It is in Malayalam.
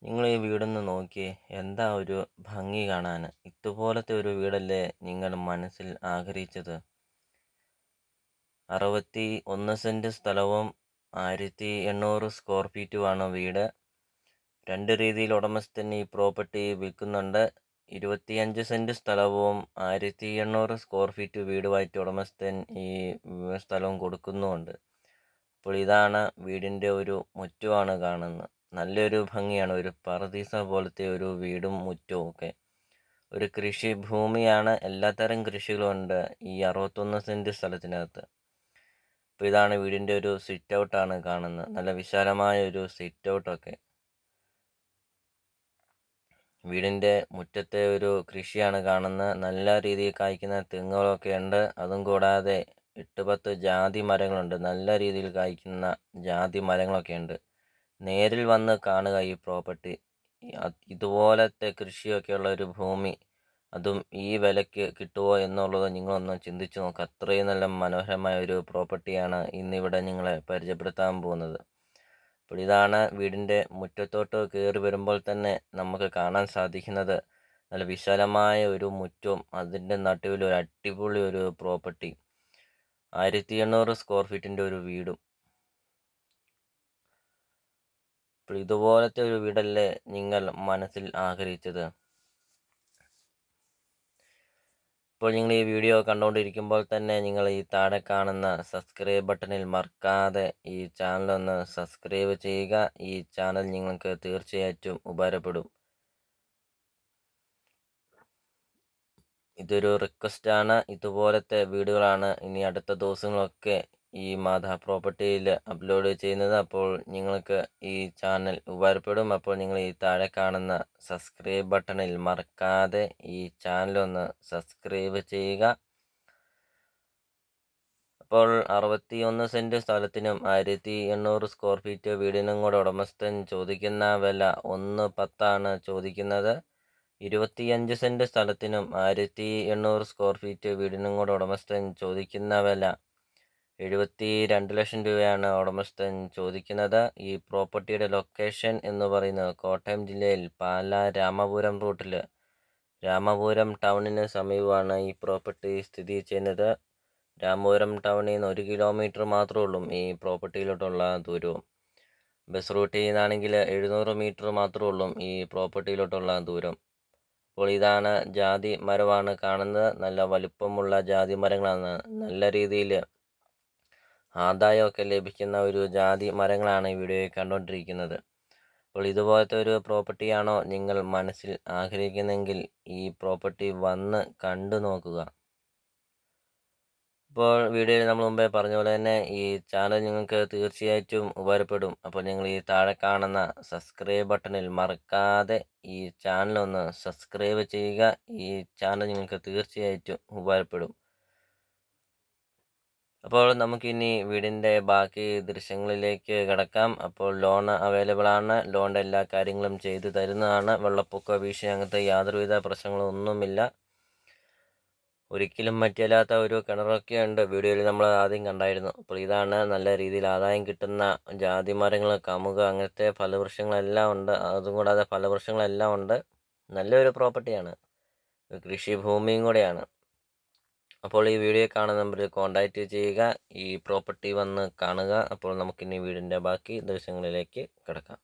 നിങ്ങൾ ഈ വീടൊന്ന് നോക്കിയേ. എന്താ ഒരു ഭംഗി കാണാൻ. ഇതുപോലത്തെ ഒരു വീടല്ലേ നിങ്ങൾ മനസ്സിൽ ആഗ്രഹിച്ചത്. 61 സെന്റ് സ്ഥലവും 1800 സ്ക്വയർ ഫീറ്റുമാണ് വീട്. രണ്ട് രീതിയിൽ ഉടമസ്ഥൻ ഈ പ്രോപ്പർട്ടി വിൽക്കുന്നുണ്ട്. 25 സെന്റ് സ്ഥലവും 1800 സ്ക്വയർ ഫീറ്റ് വീടുമായിട്ട് ഉടമസ്ഥൻ ഈ സ്ഥലവും കൊടുക്കുന്നുമുണ്ട്. അപ്പോൾ ഇതാണ് വീടിൻ്റെ ഒരു മുറ്റമാണ് കാണുന്നത്. നല്ലൊരു ഭംഗിയാണ്. ഒരു പറദീസ പോലത്തെ ഒരു വീടും മുറ്റവും ഒക്കെ. ഒരു കൃഷി ഭൂമിയാണ്. എല്ലാത്തരം കൃഷികളും ഉണ്ട് ഈ 61 സെന്റ് സ്ഥലത്തിനകത്ത്. അപ്പോൾ ഇതാണ് വീടിൻ്റെ ഒരു സിറ്റ് ഔട്ടാണ് കാണുന്നത്. നല്ല വിശാലമായ ഒരു സിറ്റ് ഔട്ടൊക്കെ. വീടിൻ്റെ മുറ്റത്തെ ഒരു കൃഷിയാണ് കാണുന്നത്. നല്ല രീതിയിൽ കായ്ക്കുന്ന തെങ്ങുകളൊക്കെ ഉണ്ട്. അതും കൂടാതെ 8-10 ജാതി മരങ്ങളുണ്ട്. നല്ല രീതിയിൽ കായ്ക്കുന്ന ജാതി മരങ്ങളൊക്കെ ഉണ്ട്. നേരിൽ വന്ന് കാണുക ഈ പ്രോപ്പർട്ടി. ഇതുപോലത്തെ കൃഷിയൊക്കെയുള്ള ഒരു ഭൂമി, അതും ഈ വിലയ്ക്ക് കിട്ടുമോ എന്നുള്ളത് നിങ്ങളൊന്ന് ചിന്തിച്ച് നോക്കുക. അത്രയും നല്ല മനോഹരമായ ഒരു പ്രോപ്പർട്ടിയാണ് ഇന്നിവിടെ നിങ്ങളെ പരിചയപ്പെടുത്താൻ പോകുന്നത്. അപ്പോൾ ഇതാണ് വീടിൻ്റെ മുറ്റത്തോട്ട് കയറി വരുമ്പോൾ തന്നെ നമുക്ക് കാണാൻ സാധിക്കുന്നത്. നല്ല വിശാലമായ ഒരു മുറ്റവും അതിൻ്റെ നടുവിൽ ഒരു അടിപൊളി ഒരു പ്രോപ്പർട്ടി. 1800 സ്ക്വയർ ഫീറ്റിൻ്റെ ഒരു വീടും. അപ്പോൾ ഇതുപോലത്തെ ഒരു വീടല്ലേ നിങ്ങൾ മനസ്സിൽ ആഗ്രഹിച്ചത്. ഇപ്പോൾ നിങ്ങൾ ഈ വീഡിയോ കണ്ടുകൊണ്ടിരിക്കുമ്പോൾ തന്നെ നിങ്ങൾ ഈ താഴെ കാണുന്ന സബ്സ്ക്രൈബ് ബട്ടണിൽ മറക്കാതെ ഈ ചാനലൊന്ന് സബ്സ്ക്രൈബ് ചെയ്യുക. ഈ ചാനൽ നിങ്ങൾക്ക് തീർച്ചയായിട്ടും ഉപകാരപ്പെടും. ഇതൊരു റിക്വസ്റ്റാണ്. ഇതുപോലത്തെ വീഡിയോകളാണ് ഇനി അടുത്ത ദിവസങ്ങളൊക്കെ ഈ മാധ പ്രോപ്പർട്ടിയിൽ അപ്ലോഡ് ചെയ്യുന്നത്. അപ്പോൾ നിങ്ങൾക്ക് ഈ ചാനൽ ഉപകാരപ്പെടും. അപ്പോൾ നിങ്ങൾ ഈ താഴെ കാണുന്ന സബ്സ്ക്രൈബ് ബട്ടണിൽ മറക്കാതെ ഈ ചാനലൊന്ന് സബ്സ്ക്രൈബ് ചെയ്യുക. അപ്പോൾ 61 സെന്റ് സ്ഥലത്തിനും 1800 സ്ക്വയർ ഫീറ്റ് വീടിനും കൂടെ ഉടമസ്ഥൻ ചോദിക്കുന്ന വില 1.10 ചോദിക്കുന്നത്. 25 സെന്റ് സ്ഥലത്തിനും 1800 സ്ക്വയർ ഫീറ്റ് വീടിനും കൂടെ ഉടമസ്ഥൻ ചോദിക്കുന്ന വില 72 ലക്ഷം രൂപയാണ് ഉടമസ്ഥൻ ചോദിക്കുന്നത്. ഈ പ്രോപ്പർട്ടിയുടെ ലൊക്കേഷൻ എന്ന് പറയുന്നത് കോട്ടയം ജില്ലയിൽ പാലാ രാമപുരം റൂട്ടിൽ, രാമപുരം ടൗണിന് സമീപമാണ് ഈ പ്രോപ്പർട്ടി സ്ഥിതി ചെയ്യുന്നത്. രാമപുരം ടൗണിൽ നിന്ന് 1 കിലോമീറ്റർ മാത്രമേ ഉള്ളൂ ഈ പ്രോപ്പർട്ടിയിലോട്ടുള്ള ദൂരവും. ബസ് റൂട്ടിൽ നിന്നാണെങ്കിൽ 700 മീറ്റർ മാത്രമേ ഉള്ളൂ ഈ പ്രോപ്പർട്ടിയിലോട്ടുള്ള ദൂരം. അപ്പോൾ ഇതാണ് ജാതി മരമാണ് കാണുന്നത്. നല്ല വലിപ്പമുള്ള ജാതി മരങ്ങളാണ്. നല്ല രീതിയിൽ ആദായമൊക്കെ ലഭിക്കുന്ന ഒരു ജാതി മരങ്ങളാണ് ഈ വീഡിയോയിൽ കണ്ടുകൊണ്ടിരിക്കുന്നത്. അപ്പോൾ ഇതുപോലത്തെ ഒരു പ്രോപ്പർട്ടിയാണോ നിങ്ങൾ മനസ്സിൽ ആഗ്രഹിക്കുന്നതെങ്കിൽ ഈ പ്രോപ്പർട്ടി വന്ന് കണ്ടു നോക്കുക. ഇപ്പോൾ വീഡിയോയിൽ നമ്മൾ മുമ്പേ പറഞ്ഞ പോലെ തന്നെ ഈ ചാനൽ നിങ്ങൾക്ക് തീർച്ചയായിട്ടും ഉപകാരപ്പെടും. അപ്പോൾ നിങ്ങൾ ഈ താഴെ കാണുന്ന സബ്സ്ക്രൈബ് ബട്ടണിൽ മറക്കാതെ ഈ ചാനലൊന്ന് സബ്സ്ക്രൈബ് ചെയ്യുക. ഈ ചാനൽ നിങ്ങൾക്ക് തീർച്ചയായിട്ടും ഉപകാരപ്പെടും. അപ്പോൾ നമുക്കിനി വീടിൻ്റെ ബാക്കി ദൃശ്യങ്ങളിലേക്ക് കിടക്കാം. അപ്പോൾ ലോൺ അവൈലബിൾ ആണ്. ലോണിൻ്റെ എല്ലാ കാര്യങ്ങളും ചെയ്തു തരുന്നതാണ്. വെള്ളപ്പൊക്ക ഭീഷണി അങ്ങനത്തെ യാതൊരുവിധ പ്രശ്നങ്ങളൊന്നുമില്ല. ഒരിക്കലും പറ്റില്ലാത്ത ഒരു കിണറൊക്കെ ഉണ്ട്. വീഡിയോയിൽ നമ്മൾ ആദ്യം കണ്ടായിരുന്നു. അപ്പോൾ ഇതാണ് നല്ല രീതിയിൽ ആദായം കിട്ടുന്ന ജാതി മരങ്ങൾ, കമുക്, അങ്ങനത്തെ ഫലവൃക്ഷങ്ങളെല്ലാം ഉണ്ട്. അതും കൂടാതെ ഫലവൃക്ഷങ്ങളെല്ലാം ഉണ്ട്. നല്ലൊരു പ്രോപ്പർട്ടിയാണ്. കൃഷിഭൂമിയും കൂടെയാണ്. അപ്പോൾ ഈ വീഡിയോ കാണുന്ന നമ്പറിൽ കോൺടാക്റ്റ് ചെയ്യുക. ഈ പ്രോപ്പർട്ടി വന്ന് കാണുക. അപ്പോൾ നമുക്കിനി വീടിൻ്റെ ബാക്കി ദൃശ്യങ്ങളിലേക്ക് കിടക്കാം.